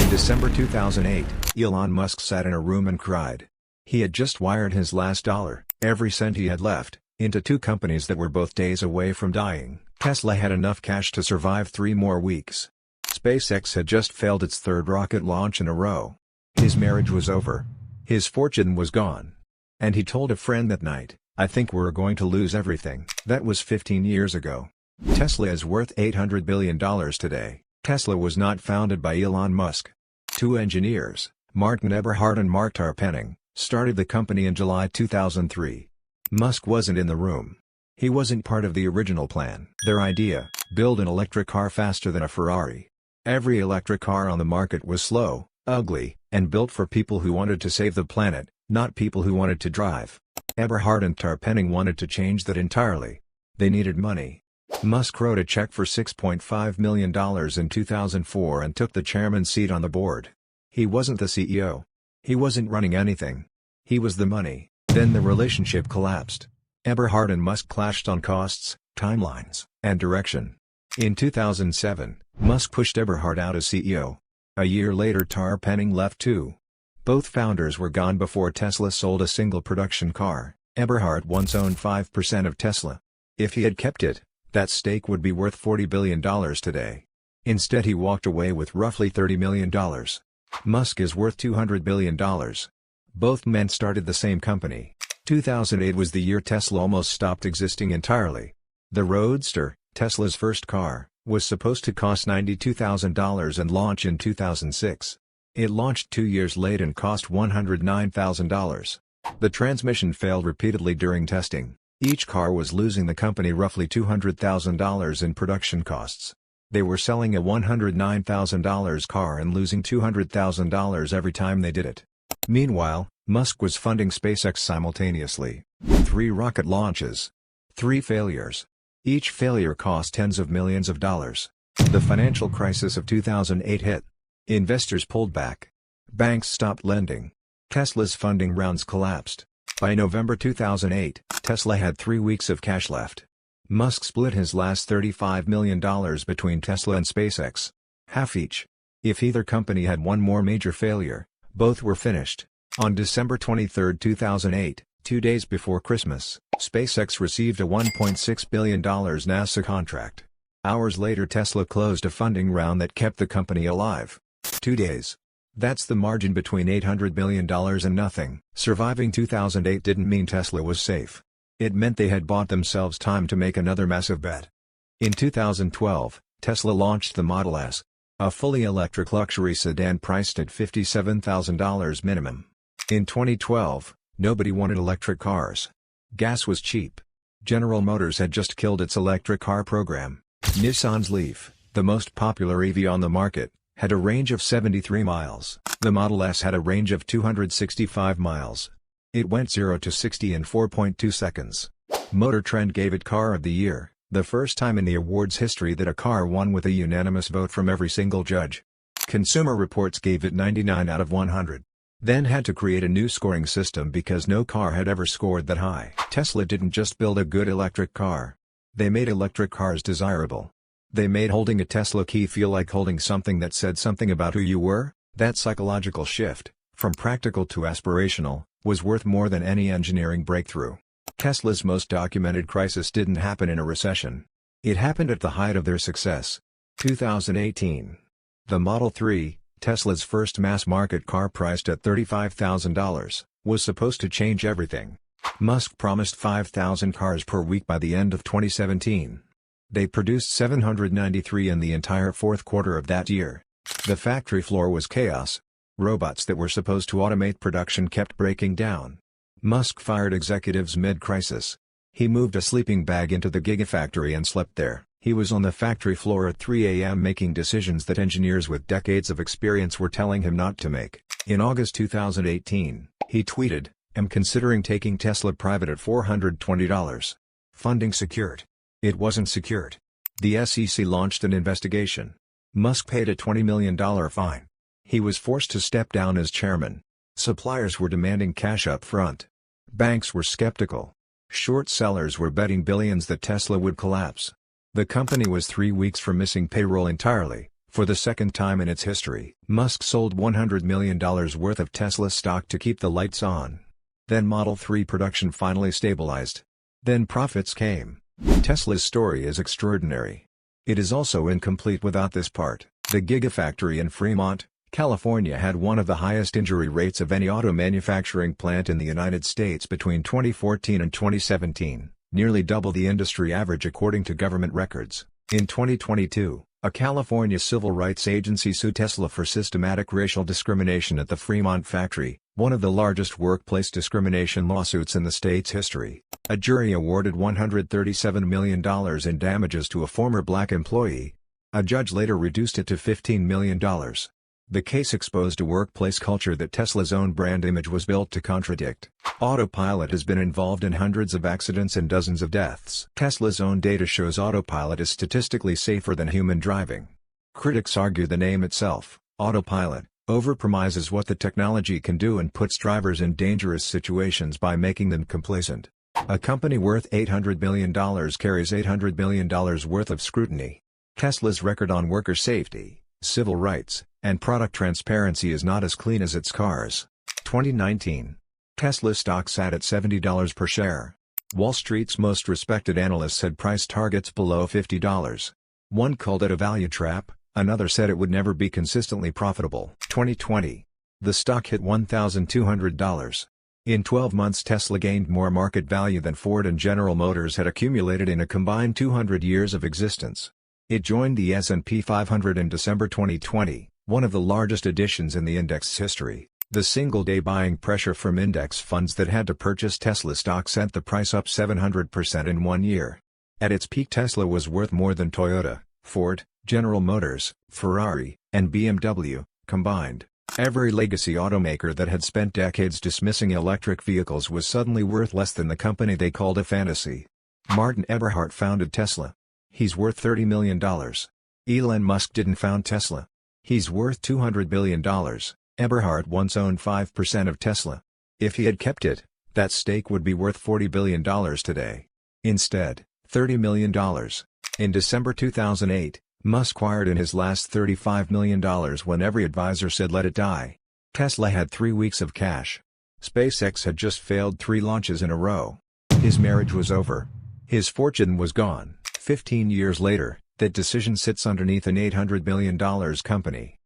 In December 2008, Elon Musk sat in a room and cried. He had just wired his last dollar, every cent he had left, into two companies that were both days away from dying. Tesla had enough cash to survive 3 more weeks. SpaceX had just failed its third rocket launch in a row. His marriage was over. His fortune was gone. And he told a friend that night, "I think we're going to lose everything." That was 15 years ago. Tesla is worth $800 billion today. Tesla was not founded by Elon Musk. Two engineers, Eberhard and Marc Tarpenning, started the company in July 2003. Musk wasn't in the room. He wasn't part of the original plan. Their idea, build an electric car faster than a Ferrari. Every electric car on the market was slow, ugly, and built for people who wanted to save the planet, not people who wanted to drive. Eberhard and Tarpenning wanted to change that entirely. They needed money. Musk wrote a check for $6.5 million in 2004 and took the chairman's seat on the board. He wasn't the CEO. He wasn't running anything. He was the money. Then the relationship collapsed. Eberhard and Musk clashed on costs, timelines, and direction. In 2007, Musk pushed Eberhard out as CEO. A year later Tarpenning left too. Both founders were gone before Tesla sold a single production car. Eberhard once owned 5% of Tesla. If he had kept it, that stake would be worth $40 billion today. Instead he walked away with roughly $30 million. Musk is worth $200 billion. Both men started the same company. 2008 was the year Tesla almost stopped existing entirely. The Roadster, Tesla's first car, was supposed to cost $92,000 and launch in 2006. It launched 2 years late and cost $109,000. The transmission failed repeatedly during testing. Each car was losing the company roughly $200,000 in production costs. They were selling a $109,000 car and losing $200,000 every time they did it. Meanwhile, Musk was funding SpaceX simultaneously. 3 rocket launches. 3 failures. Each failure cost tens of millions of dollars. The financial crisis of 2008 hit. Investors pulled back. Banks stopped lending. Tesla's funding rounds collapsed. By November 2008, Tesla had 3 weeks of cash left. Musk split his last $35 million between Tesla and SpaceX. Half each. If either company had one more major failure, both were finished. On December 23, 2008, 2 days before Christmas, SpaceX received a $1.6 billion NASA contract. Hours later Tesla closed a funding round that kept the company alive. 2 days. That's the margin between $800 billion and nothing. Surviving 2008 didn't mean Tesla was safe. It meant they had bought themselves time to make another massive bet. In 2012, Tesla launched the Model S, a fully electric luxury sedan priced at $57,000 minimum. In 2012, nobody wanted electric cars. Gas was cheap. General Motors had just killed its electric car program. Nissan's Leaf, the most popular EV on the market, had a range of 73 miles. The Model S had a range of 265 miles. It went 0 to 60 in 4.2 seconds. Motor Trend gave it Car of the Year, the first time in the awards history that a car won with a unanimous vote from every single judge. Consumer Reports gave it 99 out of 100. Then had to create a new scoring system because no car had ever scored that high. Tesla didn't just build a good electric car. They made electric cars desirable. They made holding a Tesla key feel like holding something that said something about who you were. That psychological shift, from practical to aspirational, was worth more than any engineering breakthrough. Tesla's most documented crisis didn't happen in a recession. It happened at the height of their success. 2018. The Model 3, Tesla's first mass-market car priced at $35,000, was supposed to change everything. Musk promised 5,000 cars per week by the end of 2017. They produced 793 in the entire fourth quarter of that year. The factory floor was chaos. Robots that were supposed to automate production kept breaking down. Musk fired executives mid-crisis. He moved a sleeping bag into the Gigafactory and slept there. He was on the factory floor at 3 a.m. making decisions that engineers with decades of experience were telling him not to make. In August 2018, he tweeted, "I'm considering taking Tesla private at $420. Funding secured." It wasn't secured. The SEC launched an investigation. Musk paid a $20 million fine. He was forced to step down as chairman. Suppliers were demanding cash up front. Banks were skeptical. Short sellers were betting billions that Tesla would collapse. The company was 3 weeks from missing payroll entirely, For the second time in its history, Musk sold $100 million worth of Tesla stock to keep the lights on. Then Model 3 production finally stabilized. Then profits came. Tesla's story is extraordinary. It is also incomplete without this part. The Gigafactory in Fremont, California had one of the highest injury rates of any auto manufacturing plant in the United States between 2014 and 2017, nearly double the industry average according to government records. In 2022, a California civil rights agency sued Tesla for systematic racial discrimination at the Fremont factory, one of the largest workplace discrimination lawsuits in the state's history. A jury awarded $137 million in damages to a former black employee. A judge later reduced it to $15 million. The case exposed a workplace culture that Tesla's own brand image was built to contradict. Autopilot has been involved in hundreds of accidents and dozens of deaths. Tesla's own data shows autopilot is statistically safer than human driving. Critics argue the name itself, autopilot, overpromises what the technology can do and puts drivers in dangerous situations by making them complacent. A company worth $800 billion carries $800 billion worth of scrutiny. Tesla's record on worker safety, civil rights, and product transparency is not as clean as its cars. 2019. Tesla stock sat at $70 per share. Wall Street's most respected analysts had price targets below $50. One called it a value trap, another said it would never be consistently profitable. 2020. The stock hit $1,200. In 12 months Tesla gained more market value than Ford and General Motors had accumulated in a combined 200 years of existence. It joined the S&P 500 in December 2020, one of the largest additions in the index's history. The single-day buying pressure from index funds that had to purchase Tesla stock sent the price up 700% in 1 year. At its peak Tesla was worth more than Toyota, Ford, General Motors, Ferrari, and BMW, combined. Every legacy automaker that had spent decades dismissing electric vehicles was suddenly worth less than the company they called a fantasy. Martin Eberhard founded Tesla. He's worth $30 million. Elon Musk didn't found Tesla. He's worth $200 billion. Eberhard once owned 5% of Tesla. If he had kept it, that stake would be worth $40 billion today. Instead, $30 million. In December 2008, Musk acquired in his last $35 million when every advisor said let it die. Tesla had 3 weeks of cash. SpaceX had just failed 3 launches in a row. His marriage was over. His fortune was gone. 15 years later, that decision sits underneath an $800 billion company.